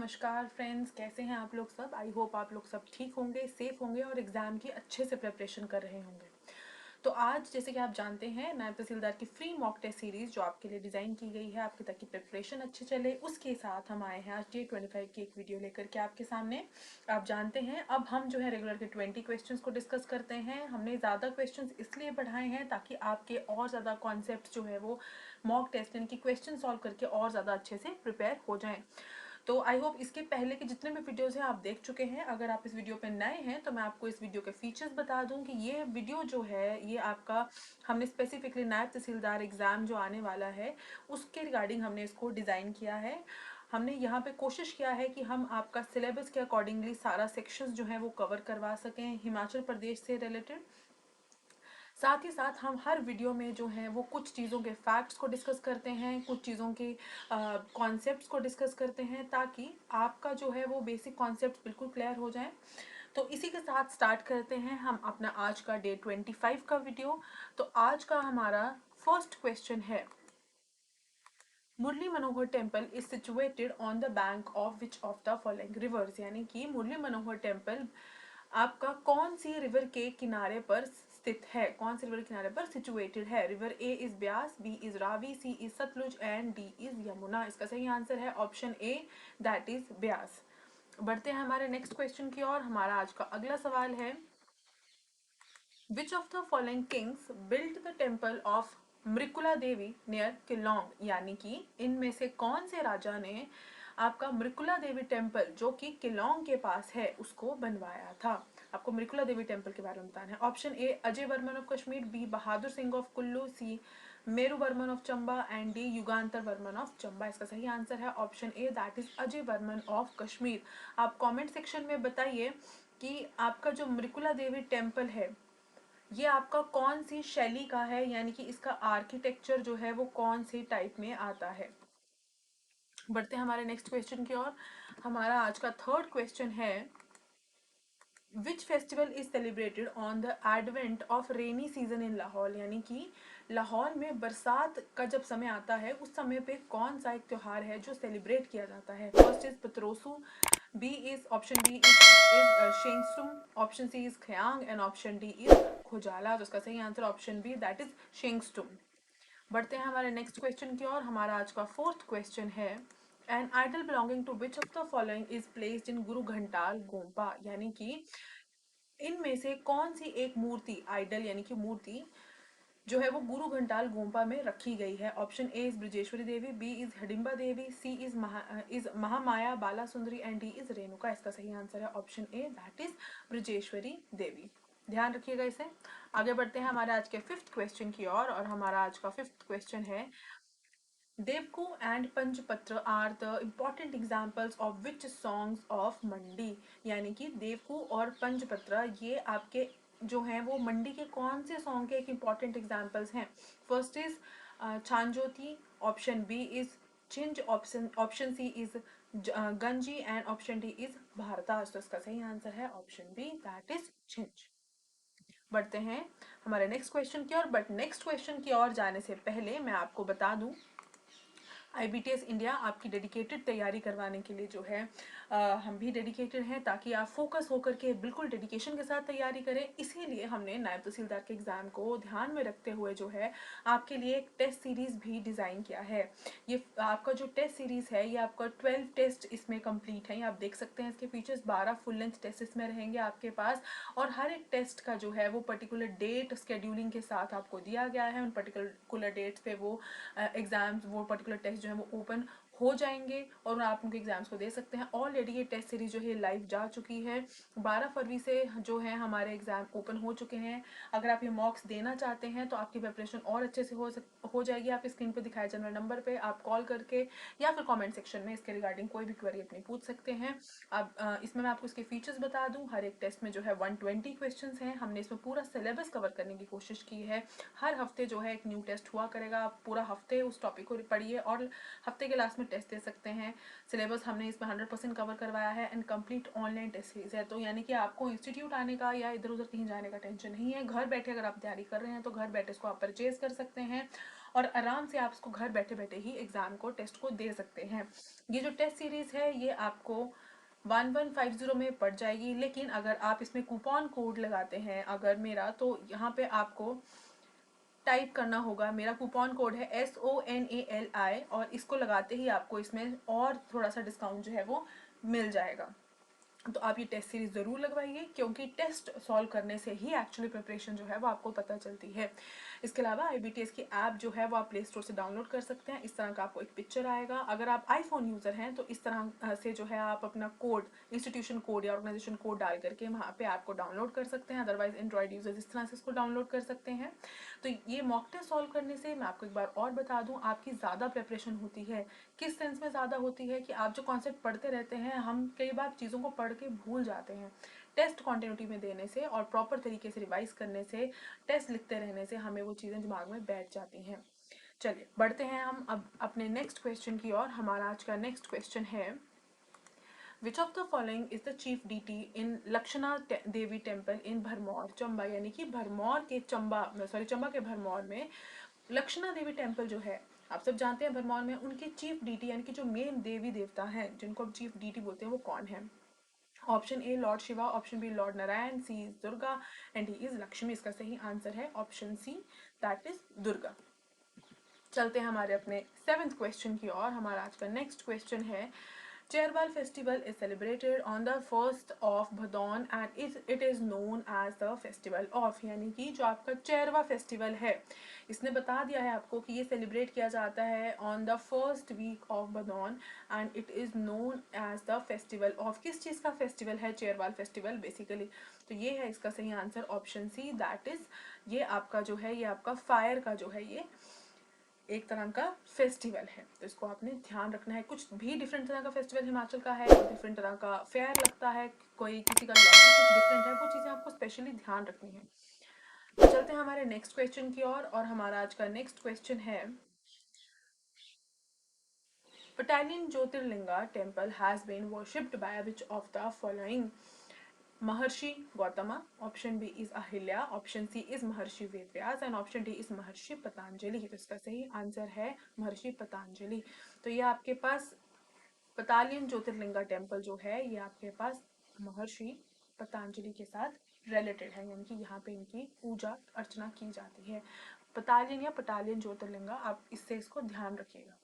नमस्कार फ्रेंड्स, कैसे हैं आप लोग सब। आई होप आप लोग सब ठीक होंगे, सेफ होंगे और एग्ज़ाम की अच्छे से प्रिपरेशन कर रहे होंगे। तो आज जैसे कि आप जानते हैं, नायब तहसीलदार की फ्री मॉक टेस्ट सीरीज़ जो आपके लिए डिज़ाइन की गई है आपकी, ताकि प्रिपरेशन अच्छे चले, उसके साथ हम आए हैं आज J25 की एक वीडियो लेकर के आपके सामने। आप जानते हैं अब हम जो है रेगुलर के 20 क्वेश्चंस को डिस्कस करते हैं। हमने ज़्यादा क्वेश्चंस इसलिए बढ़ाए हैं ताकि आपके और ज़्यादा कॉन्सेप्ट जो है वो मॉक टेस्ट यानी कि क्वेश्चन सॉल्व करके और ज़्यादा अच्छे से प्रिपेयर हो जाएं। तो आई होप इसके पहले के जितने भी वीडियोस हैं आप देख चुके हैं। अगर आप इस वीडियो पे नए हैं तो मैं आपको इस वीडियो के फीचर्स बता दूं कि ये वीडियो जो है ये आपका, हमने स्पेसिफिकली नायब तहसीलदार एग्ज़ाम जो आने वाला है उसके रिगार्डिंग हमने इसको डिज़ाइन किया है। हमने यहाँ पे कोशिश किया है कि हम आपका सिलेबस के अकॉर्डिंगली सारा सेक्शंस जो है वो कवर करवा सकें हिमाचल प्रदेश से रिलेटेड। साथ ही साथ हम हर वीडियो में जो है वो कुछ चीज़ों के फैक्ट्स को डिस्कस करते हैं, कुछ चीज़ों के कॉन्सेप्ट्स को डिस्कस करते हैं, ताकि आपका जो है वो बेसिक कॉन्सेप्ट बिल्कुल क्लियर हो जाए। तो इसी के साथ स्टार्ट करते हैं हम अपना आज का Day 25 का वीडियो। तो आज का हमारा फर्स्ट क्वेश्चन है, Murali Manohar temple is situated on the bank of which of the following rivers, यानी कि मुरली मनोहर टेम्पल आपका कौन सी रिवर के किनारे पर स्थित है, कौन सी रिवर के किनारे पर सिचुएटेड है। River A is Beas, B is Ravi, C is Sutlej and D is Yamuna. इसका सही आंसर है option A, that is Beas. बढ़ते हैं हमारे नेक्स्ट क्वेश्चन की ओर। हमारा आज का अगला सवाल है, which of the following kings built the temple of Mrikula Devi near Keylong, यानी कि इनमें से कौन से राजा ने आपका मृकुला देवी टेम्पल जो कि किलोंग के पास है उसको बनवाया था। आपको मृकुला देवी टेम्पल के बारे में बताना है। Option A Ajay Varman of Kashmir, B Bahadur Singh of Kullu, C Meru Varman of Chamba and D Yugantar Varman of Chamba. इसका सही आंसर है option A, that is Ajay Varman of Kashmir. आप कमेंट सेक्शन में बताइए कि आपका जो मृकुला देवी टेम्पल है ये आपका कौन सी शैली का है, यानी कि इसका आर्किटेक्चर जो है वो कौन सी टाइप में आता है। बढ़ते हैं हमारे नेक्स्ट क्वेश्चन की ओर। हमारा आज का थर्ड क्वेश्चन है, which festival is celebrated on the advent of rainy season in Lahaul, यानी कि लाहौल में बरसात का जब समय आता है उस समय पे कौन सा एक त्योहार है जो सेलिब्रेट किया जाता है। First is Patrosu, B is option B is Shengsum, option C is Khayang and option D is Khujala. तो इसका सही answer option B, that is Shengsum. बढ़ते हैं हमारे नेक्स्ट क्वेश्चन की ओर। हमारा आज का फोर्थ क्वेश्चन है, an idol belonging to which of the following is placed in Guru Ghantal गोम्पा, यानी कि इनमें से कौन सी एक मूर्ति, आइडल यानी कि मूर्ति जो है वो गुरु घंटाल गोम्पा में रखी गई है। Option A is Brajeshwari Devi, B is Hidimba Devi, C is Mahamaya Bala Sundari and D is Renuka. इसका सही आंसर है option A, that is Brajeshwari Devi. ध्यान रखिएगा इसे। आगे बढ़ते हैं हमारे आज के फिफ्थ क्वेश्चन की ओर और हमारा आज का फिफ्थ क्वेश्चन है, Devku and Panchpatra are the important examples of which songs of Mandi, यानी कि देवकू और पंचपत्र ये आपके जो हैं वो मंडी के कौन से सॉन्ग के एक इम्पॉर्टेंट एग्जाम्पल्स हैं। First is Chhanjyoti, option B is Chhinj, option C is Ganji and option D is Bharataj. तो इसका सही आंसर है ऑप्शन बी, दैट इज छिंज। बढ़ते हैं हमारे नेक्स्ट क्वेश्चन की ओर। बट नेक्स्ट क्वेश्चन की ओर जाने से पहले मैं आपको बता दूं, IBTS इंडिया आपकी डेडिकेटेड तैयारी करवाने के लिए जो है हम भी डेडिकेटेड हैं, ताकि आप फोकस होकर के बिल्कुल डेडिकेशन के साथ तैयारी करें। इसीलिए हमने नायब तहसीलदार के एग्ज़ाम को ध्यान में रखते हुए जो है आपके लिए एक टेस्ट सीरीज़ भी डिज़ाइन किया है। ये आपका जो टेस्ट सीरीज़ है ये आपका 12 टेस्ट इसमें कंप्लीट है। आप देख सकते हैं इसके फीचर्स, 12 फुल लेंथ टेस्ट इसमें रहेंगे आपके पास, और हर एक टेस्ट का जो है वो पर्टिकुलर डेट स्केड्यूलिंग के साथ आपको दिया गया है। उन पर्टिकुलर डेट्स पे वो एग्जाम्स, वो पर्टिकुलर टेस्ट जो है वो ओपन हो जाएंगे और आप उनके एग्जाम्स को दे सकते हैं। ऑलरेडी ये टेस्ट सीरीज जो है लाइव जा चुकी है। 12 फरवरी से जो है हमारे एग्जाम ओपन हो चुके हैं। अगर आप ये मॉक्स देना चाहते हैं तो आपकी प्रिपरेशन और अच्छे से हो जाएगी। आप स्क्रीन पर दिखाए जनरल नंबर पे आप कॉल करके या फिर कमेंट सेक्शन में इसके रिगार्डिंग कोई भी क्वेरी अपनी पूछ सकते हैं। अब इसमें मैं आपको इसके फीचर्स बता दूं। हर एक टेस्ट में जो है 120 क्वेश्चंस हैं। हमने इसमें पूरा सिलेबस कवर करने की कोशिश की है। हर हफ्ते जो है एक न्यू टेस्ट हुआ करेगा। आप पूरा हफ्ते उस टॉपिक को पढ़िए और हफ्ते के लास्ट में टेस्ट दे सकते हैं। सिलेबस हमने इसमें 100% कवर करवाया है and complete online test series है। तो यानी कि आपको इंस्टीट्यूट आने का या इधर उधर कहीं जाने का टेंशन नहीं है। घर बैठे अगर आप तैयारी कर रहे हैं तो घर बैठे इसको आप परचेज कर सकते हैं। और आराम से आप इसको घर बैठे बैठे ही एग्जाम को टेस्ट को दे सकते हैं। ये जो टेस्ट सीरीज है ये आपको 1150 में पड़ जाएगी, लेकिन अगर आप इसमें कूपन कोड लगाते हैं अगर मेरा, तो यहाँ पे आपको टाइप करना होगा, मेरा कूपन कोड है SONALI, और इसको लगाते ही आपको इसमें और थोड़ा सा डिस्काउंट जो है वो मिल जाएगा। तो आप ये टेस्ट सीरीज ज़रूर लगवाइए, क्योंकि टेस्ट सॉल्व करने से ही एक्चुअली प्रिपरेशन जो है वो आपको पता चलती है। इसके अलावा IBTS की ऐप जो है वो आप प्ले स्टोर से डाउनलोड कर सकते हैं। इस तरह का आपको एक पिक्चर आएगा। अगर आप आईफोन यूज़र हैं तो इस तरह से जो है आप अपना कोड, इंस्टीट्यूशन कोड या ऑर्गेनाइजेशन कोड डाल करके वहाँ पे ऐप को डाउनलोड कर सकते हैं। अदरवाइज एंड्रॉइड यूजर्स इस तरह से इसको डाउनलोड कर सकते हैं। तो ये मॉक टेस्ट सॉल्व करने से मैं आपको एक बार और बता दूं, आपकी ज़्यादा प्रिपरेशन होती है। किस सेंस में ज़्यादा होती है कि आप जो कॉन्सेप्ट पढ़ते रहते हैं, हम कई बार चीज़ों को पढ़ के भूल जाते हैं। टेस्ट कॉन्टिन्यूटी में देने से और प्रॉपर तरीके से रिवाइज करने से, टेस्ट लिखते रहने से हमें वो चीज़ें दिमाग में बैठ जाती हैं। चलिए बढ़ते हैं हम अब अपने नेक्स्ट क्वेश्चन की ओर। हमारा आज का नेक्स्ट क्वेश्चन है, which of the following is the chief deity in Lakshana Devi temple in Bharmour Chamba, यानी कि भरमौर के चंबा के भरमौर में लक्षणा देवी टेम्पल जो है, आप सब जानते हैं भरमौर में उनके चीफ डीटी यानी कि जो मेन देवी देवता हैं जिनको अब चीफ डीटी बोलते हैं वो कौन है? Option A lord Shiva, option B lord Narayan, C is Durga and D is Lakshmi. इसका सही आंसर है option C, that is Durga. चलते हैं हमारे अपने 7th क्वेश्चन की ओर। हमारा आज का नेक्स्ट क्वेश्चन है, Cherwal festival is celebrated on the 1st of Bhadon and it is known as the festival of, यानी कि जो आपका चेरवा फेस्टिवल है, इसने बता दिया है आपको कि ये सेलिब्रेट किया जाता है on the 1st week of Bhadon and it is known as the festival of. किस चीज़ का फेस्टिवल है चेरवाल फेस्टिवल बेसिकली? तो ये है इसका सही answer option C, that is ये आपका जो है, ये आपका फायर का जो है ये एक तरह का फेस्टिवल है। तो इसको आपने ध्यान रखना है। कुछ भी डिफरेंट तरह का फेस्टिवल हिमाचल का है, डिफरेंट तरह का फेयर लगता है, कोई किसी का लॉजिक कुछ डिफरेंट है, वो चीज़ें आपको स्पेशली ध्यान रखनी है। तो चलते हैं हमारे नेक्स्ट क्वेश्चन की ओर और हमारा आज का नेक्स्ट क्वेश्चन है, Battalion Jyotirlinga temple has been worshipped by which of the following? Maharshi Gautama, option B is Ahilya, option C is Maharshi Vedvyas and option D is Maharshi Patanjali। तो इसका सही answer है महर्षि पतंजलि। तो ये आपके पास पतालियन jyotirlinga temple जो है ये आपके पास महर्षि पतंजलि के साथ रिलेटेड है, यानी कि यहाँ पे इनकी पूजा अर्चना की जाती है। पतालियन या पटालियन ज्योतिर्लिंगा, आप इससे इसको ध्यान रखिएगा।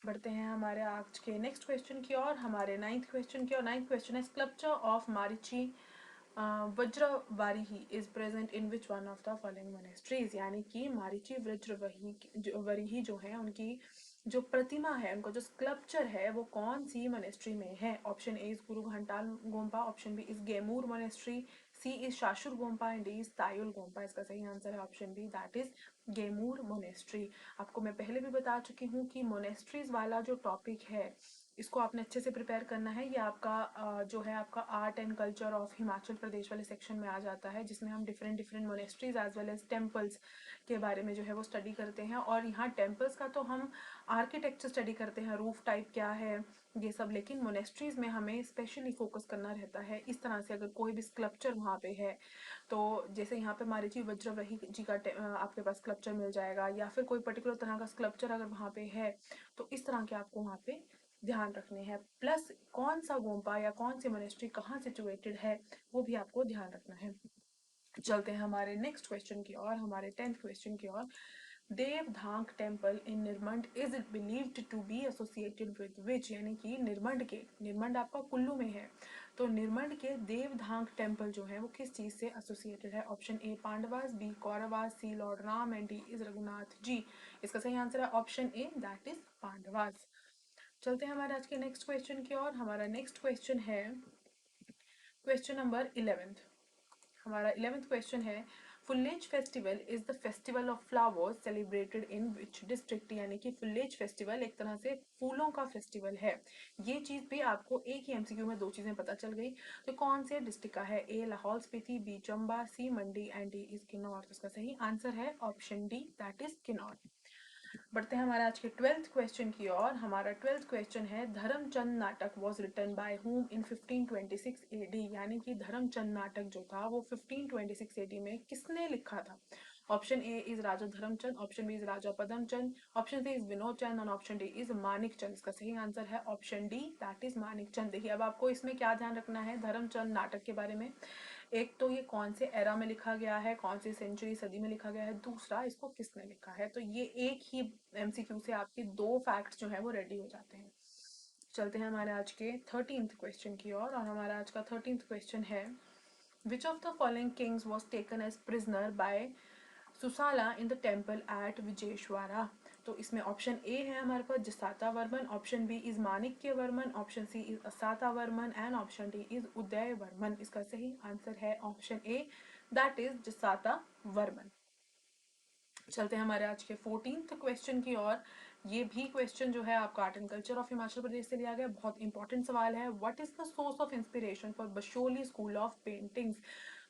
बढ़ते हैं हमारे आज के नेक्स्ट क्वेश्चन की ओर, हमारे 9th क्वेश्चन की ओर। 9th क्वेश्चन है, sculpture of Marichi Vajravarahi is present in which one of the following monasteries, यानी कि मारिची वज्रवारिही जो है उनकी जो प्रतिमा है, उनका जो स्कल्पचर है वो कौन सी मोनेस्ट्री में है? Option A is Guru Ghantal Gompa, option B is Gemur monastery, C is Shashur Gompa and D is Tayul Gompa. इसका सही आंसर है option B, that is Gemur monastery. आपको मैं पहले भी बता चुकी हूँ कि मोनेस्ट्रीज वाला जो टॉपिक है इसको आपने अच्छे से प्रिपेयर करना है। ये आपका जो है आपका art and culture of Himachal Pradesh वाले सेक्शन में आ जाता है, जिसमें हम different different monasteries as well as temples के बारे में जो है वो स्टडी करते हैं। और यहाँ टेम्पल्स का तो हम आर्किटेक्चर स्टडी करते हैं, रूफ टाइप क्या है ये सब, लेकिन मोनेस्ट्रीज में हमें स्पेशली फोकस करना रहता है। इस तरह से अगर कोई भी स्कल्पचर वहाँ पे है, तो जैसे यहाँ पे मारिची वज्रवही जी का आपके पास स्कल्पचर मिल जाएगा, या फिर कोई पर्टिकुलर तरह का स्कल्पचर अगर वहाँ पे है, तो इस तरह के आपको वहाँ पे ध्यान रखने हैं। प्लस कौन सा गोम्पा या कौन सी मोनेस्ट्री कहाँ सिचुएटेड है वो भी आपको ध्यान रखना है। चलते हैं हमारे नेक्स्ट क्वेश्चन की ओर, हमारे 10th क्वेश्चन की ओर। Devdhank temple in Nirmand is believed to be associated with which, यानी कि निरमंड आपका कुल्लू में है, तो निरमंड के देवधांक टेम्पल जो है वो किस चीज से एसोसिएटेड है? Option A Pandavas, B Kauravas, C lord Ram and D is Raghunath ji. इसका सही आंसर है option A, that is Pandavas. चलते हैं हमारे आज के नेक्स्ट क्वेश्चन की ओर। हमारा नेक्स्ट क्वेश्चन है क्वेश्चन नंबर 11th। हमारा 11th क्वेश्चन है, Phulech festival is the festival of flowers celebrated in which district, यानी कि फुल्लेज फेस्टिवल एक तरह से फूलों का फेस्टिवल है। ये चीज भी आपको एक ही एमसीक्यू में दो चीजें पता चल गई। तो कौन से डिस्ट्रिक्ट का है? A Lahaul Spiti, B Chamba, C Mandi and D is Kinnaur. तो इसका सही आंसर है option D, that is Kinnaur. बढ़ते हैं हमारे आज के 12th क्वेश्चन की ओर। हमारा 12th क्वेश्चन है, धर्मचंद नाटक was written by whom in 1526 AD, यानी कि धर्मचंद नाटक जो था वो 1526 AD में किसने लिखा था? Option A is Raja Dharamchand, option B is Raja Padamchand, option C is Vinod Chand और option D is Manik Chand. इसका सही आंसर है option D, that is Manik Chand. देखिए अब आपको इसमें क्या ध्यान रखना है धर्मचंद नाटक के बारे में, एक तो ये कौन से एरा में लिखा गया है, कौन सी सेंचुरी सदी में लिखा गया है, दूसरा इसको किसने लिखा है। तो ये एक ही एमसीक्यू से आपके दो फैक्ट्स जो है वो रेडी हो जाते हैं। चलते हैं हमारे आज के 13th क्वेश्चन की ओर, और हमारा आज का 13th क्वेश्चन है which of the following kings was taken as prisoner by Susala in the temple at Vijayeshwara. तो इसमें ऑप्शन ए है हमारे पास Jasata Varman, option B is Manikya Varman, option C is Asata Varman and option D is Uday Varman. इसका सही आंसर है option A, that is Jasata Varman. चलते हैं हमारे आज के 14th क्वेश्चन की ओर। ये भी क्वेश्चन जो है आपका art and culture of Himachal Pradesh से लिया गया, बहुत इंपॉर्टेंट सवाल है। What is the source of inspiration for Basohli school of paintings.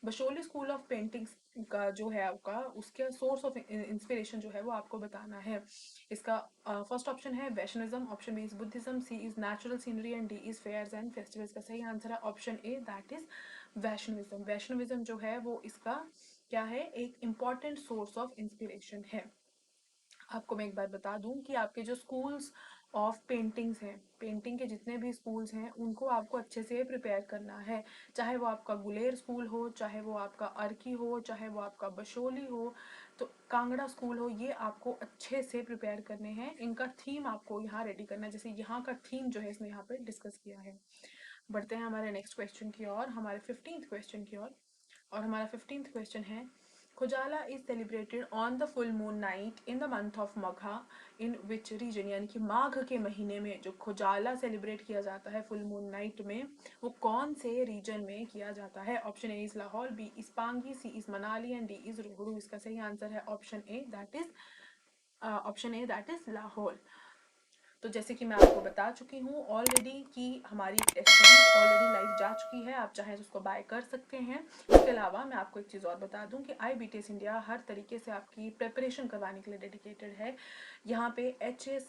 Basohli school of paintings का जो है आपका उसका सोर्स ऑफ इंस्पिरेशन जो है वो आपको बताना है। इसका फर्स्ट ऑप्शन है Vaishnavism, option B is Buddhism, C is natural scenery and D is fairs and festivals. का सही आंसर है option A, that is Vaishnavism. Vaishnavism जो है वो इसका क्या है, एक इम्पॉर्टेंट सोर्स ऑफ इंस्पिरेशन है। आपको मैं एक बात बता दूं कि आपके जो स्कूल्स ऑफ पेंटिंग्स हैं, पेंटिंग के जितने भी स्कूल्स हैं उनको आपको अच्छे से प्रिपेयर करना है। चाहे वो आपका गुलेर स्कूल हो, चाहे वो आपका अर्की हो, चाहे वो आपका बशोली हो, तो कांगड़ा स्कूल हो, ये आपको अच्छे से प्रिपेयर करने हैं। इनका थीम आपको यहाँ रेडी करना है, जैसे यहाँ का थीम जो है इसने यहाँ पे डिस्कस किया है। बढ़ते हैं हमारे नेक्स्ट क्वेश्चन की ओर, हमारे 15th क्वेश्चन की ओर, और हमारा 15th क्वेश्चन है Khujala is celebrated on the full moon night in the month of Magha in which region. यानी कि माघ के महीने में जो खुजाला सेलिब्रेट किया जाता है फुल मून नाइट में, वो कौन से रीजन में किया जाता है। Option A is Lahaul, B is Pangi, C is Manali and D is Rohru. इसका सही आंसर है option A, that is Lahaul. तो जैसे कि मैं आपको बता चुकी हूँ ऑलरेडी कि हमारी टेस्ट सीरीज ऑलरेडी लाइव जा चुकी है, आप चाहें तो उसको बाय कर सकते हैं। इसके अलावा मैं आपको एक चीज़ और बता दूं कि IBTS इंडिया हर तरीके से आपकी प्रिपरेशन करवाने के लिए डेडिकेटेड है। यहाँ पे HS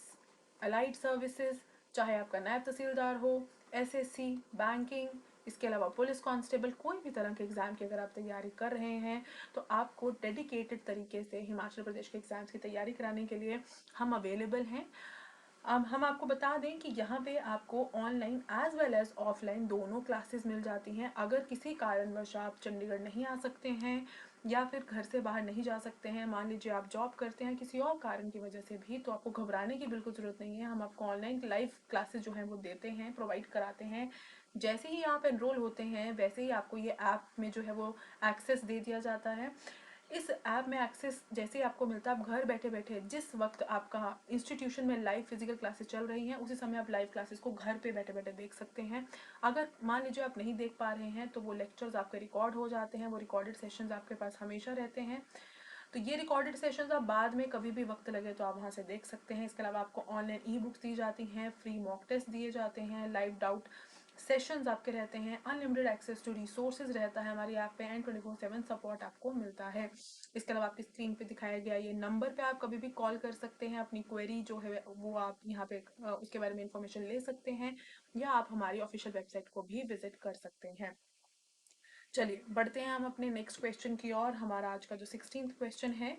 अलाइड सर्विसेज, चाहे आपका नायब तहसीलदार हो, SSC, बैंकिंग, इसके अलावा पुलिस कांस्टेबल, कोई भी तरह के एग्जाम की अगर आप तैयारी कर रहे हैं तो आपको डेडिकेटेड तरीके से हिमाचल प्रदेश के एग्जाम्स की तैयारी कराने के लिए हम अवेलेबल हैं। अब हम आपको बता दें कि यहाँ पे आपको online as well as offline दोनों क्लासेस मिल जाती हैं। अगर किसी कारणवश आप चंडीगढ़ नहीं आ सकते हैं या फिर घर से बाहर नहीं जा सकते हैं, मान लीजिए आप जॉब करते हैं किसी और कारण की वजह से भी, तो आपको घबराने की बिल्कुल ज़रूरत नहीं है। हम आपको ऑनलाइन लाइव क्लासेस जो हैं वो देते हैं, प्रोवाइड कराते हैं। जैसे ही आप एनरोल होते हैं वैसे ही आपको ये ऐप में जो है वो एक्सेस दे दिया जाता है। इस ऐप में एक्सेस जैसे ही आपको मिलता है, आप घर बैठे बैठे जिस वक्त आपका इंस्टीट्यूशन में लाइव फिजिकल क्लासेस चल रही हैं उसी समय आप लाइव क्लासेस को घर पे बैठे बैठे देख सकते हैं। अगर मान लीजिए आप नहीं देख पा रहे हैं तो वो लेक्चर्स आपके रिकॉर्ड हो जाते हैं, वो रिकॉर्डेड सेशंस आपके पास हमेशा रहते हैं। तो ये रिकॉर्डेड सेशंस आप बाद में कभी भी वक्त लगे तो आप वहाँ से देख सकते हैं। इसके अलावा आपको ऑनलाइन ई बुक्स दी जाती हैं, फ्री मॉक टेस्ट दिए जाते हैं, लाइव डाउट सेशंस आपके रहते हैं, अनलिमिटेड एक्सेस टू रिसोर्सेज रहता है हमारी ऐप पे एंड 24/7 सपोर्ट आपको मिलता है। इसके अलावा आपकी स्क्रीन पे दिखाया गया ये नंबर पे आप कभी भी कॉल कर सकते हैं, अपनी क्वेरी जो है वो आप यहाँ पे उसके बारे में इंफॉर्मेशन ले सकते हैं, या आप हमारी ऑफिशियल वेबसाइट को भी विजिट कर सकते हैं। चलिए बढ़ते हैं हम अपने नेक्स्ट क्वेश्चन की ओर। हमारा आज का जो 16th क्वेश्चन है,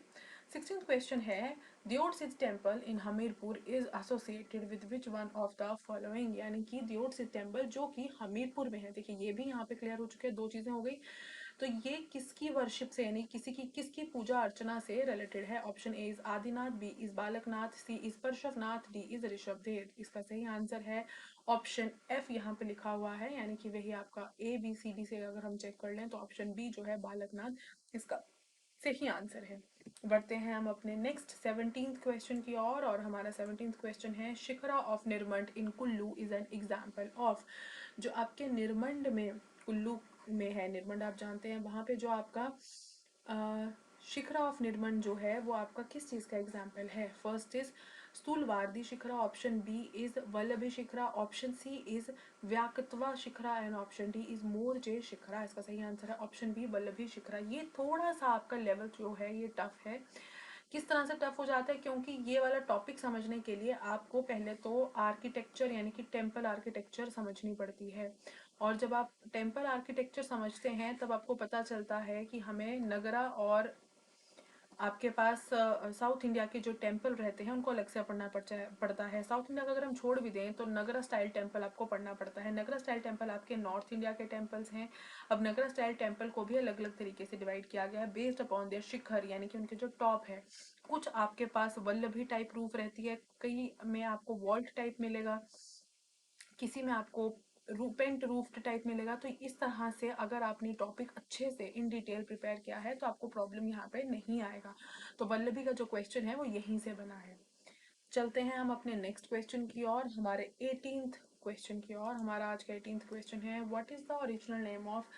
16th क्वेश्चन है दियोट सिद्ध temple in Hamirpur is associated with which one of the following. यानी कि दियोट सिद्ध टेम्पल जो कि हमीरपुर में है, देखिए ये भी यहाँ पे क्लियर हो चुके हैं, दो चीजें हो गई। तो ये किसकी वर्शिप से यानी किसकी पूजा अर्चना से रिलेटेड है। Option A is Adinath, B is Balaknath, C is Parshvanath, D is Rishabhdev. इसका सही आंसर है ऑप्शन एफ, यहाँ पे लिखा हुआ है, यानी कि वही आपका ABCD से अगर हम चेक कर लें तो ऑप्शन बी जो है बालकनाथ इसका सही आंसर है। बढ़ते हैं हम अपने नेक्स्ट 17th क्वेश्चन की ओर, और हमारा 17th क्वेश्चन है shikhara of Nirmand in Kullu is an example of. जो आपके निरमंड में, कुल्लू में है निरमंड, आप जानते हैं वहाँ पे जो आपका शिखरा ऑफ निरमंड जो है वो आपका किस चीज़ का एग्जाम्पल है। First is Sthulavardi Shikhara, option B is Vallabhi Shikhara, option C is Vyakatva Shikhara and option D is Morje Shikhara. इसका सही आंसर है ऑप्शन बी वल्लभी शिखरा। ये थोड़ा सा आपका लेवल जो है ये टफ है। किस तरह से टफ हो जाता है, क्योंकि ये वाला टॉपिक समझने के लिए आपको पहले तो आर्किटेक्चर यानी कि टेम्पल आर्किटेक्चर समझनी पड़ती है, और जब आप टेम्पल आर्किटेक्चर समझते हैं तब आपको पता चलता है कि हमें नगरा और आपके पास साउथ इंडिया के जो टेम्पल रहते हैं उनको अलग से पड़ता है। साउथ इंडिया का अगर हम छोड़ भी दें तो नगरा स्टाइल टेम्पल आपको पढ़ना पड़ता है। नगरा स्टाइल टेम्पल आपके नॉर्थ इंडिया के टेम्पल्स हैं। अब नगरा स्टाइल टेम्पल को भी अलग अलग तरीके से डिवाइड किया गया है बेस्ड अपॉन देयर शिखर, यानी कि उनके जो टॉप है। कुछ आपके पास वल्लभी टाइप रूफ रहती है, कई में आपको वॉल्ट टाइप मिलेगा, किसी में आपको पेंट रूफ्ड टाइप मिलेगा। तो इस तरह से अगर आपने टॉपिक अच्छे से इन डिटेल प्रिपेयर किया है तो आपको प्रॉब्लम यहाँ पे नहीं आएगा। तो वल्लभी का जो क्वेश्चन है वो यहीं से बना है। चलते हैं हम अपने नेक्स्ट क्वेश्चन की ओर, हमारे 18th क्वेश्चन की ओर। हमारा आज का 18th क्वेश्चन है, what is the original name of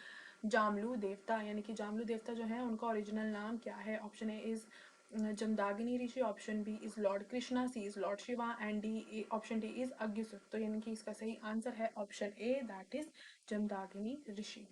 Jamlu Devta, यानी कि जामलू देवता जो है उनका ओरिजिनल नाम क्या है। Option A is Jamadagni Rishi, option B is lord Krishna, C is lord Shiva and D option D is Agyusut. तो यानी कि इसका सही आंसर है option A, that is Jamadagni Rishi.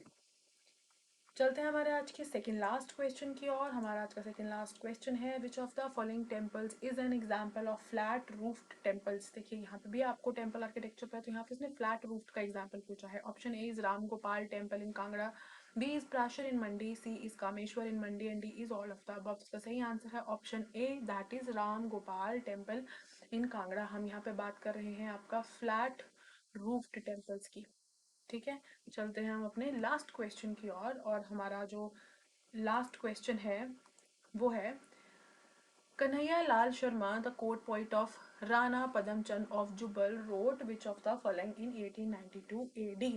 चलते हैं हमारे आज के सेकंड लास्ट क्वेश्चन की ओर। हमारा आज का सेकंड लास्ट क्वेश्चन है, which of the following temples is an example of flat roofed temples. देखिए यहाँ पे भी आपको टेम्पल आर्किटेक्चर पर, तो यहाँ पे इसने फ्लैट रूफ्ड का एग्जाम्पल पूछा है। Option A is Ram Gopal temple in Kangra, B is Prashar in Mandi, C is Kameshwar in Mandi and D is all of the above. इसका सही आंसर है option A, that is Ram Gopal temple in Kangra. हम यहाँ पे बात कर रहे हैं आपका फ्लैट रूफ्ड टेम्पल्स की। ठीक है, चलते हैं हम अपने लास्ट क्वेश्चन की और हमारा जो लास्ट क्वेश्चन है वो है, Kanhaiya Lal Sharma the court poet of Rana Padamchand of Jubbal wrote which of the following in 1892 AD।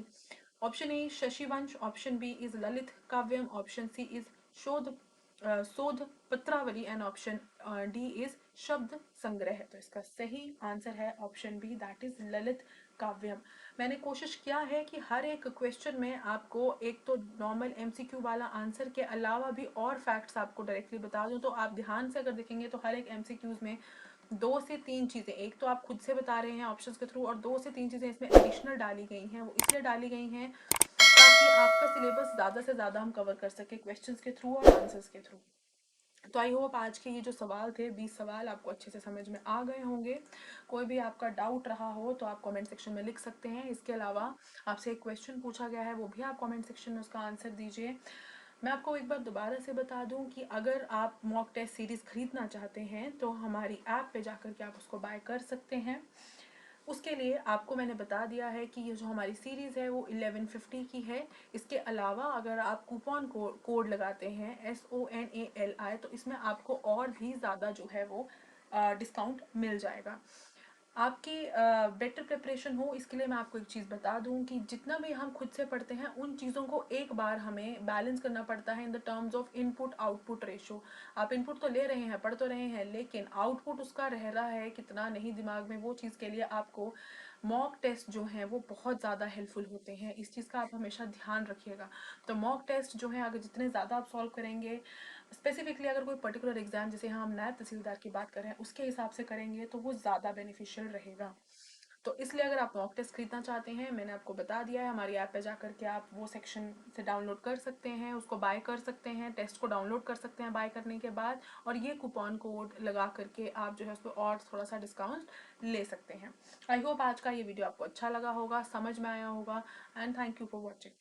Option A Shashivansh, option B is Lalit Kavyam, option C is Shodh Shodh Patravali and option D is Shabd Sangrah. तो इसका सही आंसर है option B, that is Lalit Kavyam. मैंने कोशिश किया है कि हर एक क्वेश्चन में आपको एक तो नॉर्मल एमसीक्यू वाला आंसर के अलावा भी और फैक्ट्स आपको डायरेक्टली बता दूं। तो आप ध्यान से अगर देखेंगे तो हर एक एमसीक्यूज में 2 से 3 चीजें, एक तो आप खुद से बता रहे हैं ऑप्शंस के थ्रू, और 2 से 3 चीजें इसमें एडिशनल डाली गई हैं। वो इसलिए डाली गई हैं ताकि आपका सिलेबस ज्यादा से ज्यादा हम कवर कर सके क्वेश्चंस के थ्रू और आंसर्स के थ्रू। तो आई होप आज के ये जो सवाल थे 20 सवाल आपको अच्छे से समझ में आ गए होंगे। कोई भी आपका डाउट रहा हो तो आप कमेंट सेक्शन में लिख सकते हैं। इसके अलावा आपसे एक क्वेश्चन पूछा गया है, वो भी आप कमेंट सेक्शन में उसका आंसर दीजिए। मैं आपको एक बार दोबारा से बता दूं कि अगर आप मॉक टेस्ट सीरीज खरीदना चाहते हैं तो हमारी ऐप पे जाकर के आप उसको बाय कर सकते हैं। उसके लिए आपको मैंने बता दिया है कि ये जो हमारी सीरीज़ है वो 1150 की है। इसके अलावा अगर आप कूपन कोड लगाते हैं SONALI, तो इसमें आपको और भी ज़्यादा जो है वो डिस्काउंट मिल जाएगा। आपकी बेटर प्रिपरेशन हो इसके लिए मैं आपको एक चीज़ बता दूं कि जितना भी हम खुद से पढ़ते हैं उन चीज़ों को एक बार हमें बैलेंस करना पड़ता है in the terms of input output ratio. आप इनपुट तो ले रहे हैं, पढ़ तो रहे हैं, लेकिन आउटपुट उसका रह रहा है कितना नहीं दिमाग में, वो चीज़ के लिए आपको मॉक टेस्ट जो है वो बहुत ज़्यादा हेल्पफुल होते हैं। इस चीज़ का आप हमेशा ध्यान रखिएगा। तो मॉक टेस्ट जो है अगर जितने ज़्यादा आप सॉल्व करेंगे, स्पेसिफिकली अगर कोई पर्टिकुलर एग्जाम जैसे हम नायब तहसीलदार की बात करें उसके हिसाब से करेंगे तो वो ज़्यादा बेनिफिशियल रहेगा। तो इसलिए अगर आप मॉक टेस्ट खरीदना चाहते हैं, मैंने आपको बता दिया है, हमारी ऐप पे जाकर के आप वो सेक्शन से डाउनलोड कर सकते हैं, उसको बाय कर सकते हैं, टेस्ट को डाउनलोड कर सकते हैं बाय करने के बाद, और ये कूपन कोड लगा करके आप जो है उस पर और थोड़ा सा डिस्काउंट ले सकते हैं। आई होप आज का ये वीडियो आपको अच्छा लगा होगा, समझ में आया होगा, and thank you for watching.